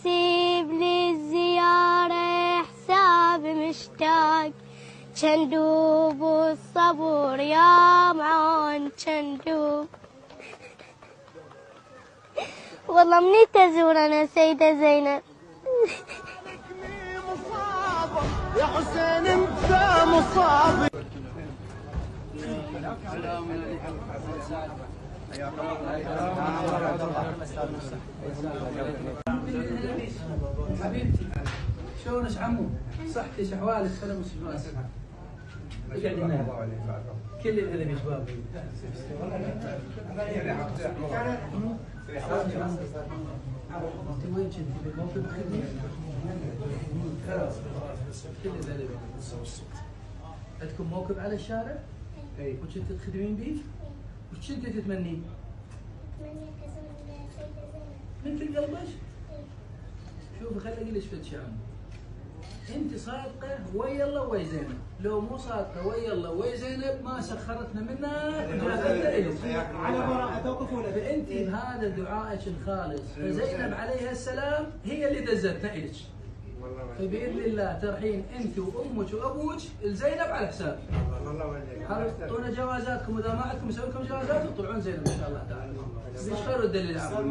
سيب لي الزيارة حساب مشتاق، شندوب والصبر يا معان شندوب. والله مني تزورنا سيدة زينب. يا حسين انت مصاب. حبيبتي شلونك عمو؟ صحتك احوالك سلام وسلام. اقعد هنا كل الهلا يا شباب. انت وين كنتي؟ بالموقف الخدمي؟ كل الهلا. عندكم موقف على الشارع؟ اي. وكنت تخدمين بيه؟ وش كنت تتمنين؟ من كل قلبك؟ شوفي خلي اقول لك فد شيء عمو. انت صادقه ويا الله ويا زينب، لو مو صادقه ويا الله ويا زينب ما سخرتنا منك على براءة توقفونا. فانت بهذا دعائك الخالص، فزينب عليها السلام هي اللي دزتنا الك. فباذن الله ترحين انت وامك وابوك لزينب على حساب. اعطونا جوازاتكم، واذا ما عندكم نسوي لكم جوازات وتطلعون زينب ان شاء الله تعالى. ايش خير الدليل عمو؟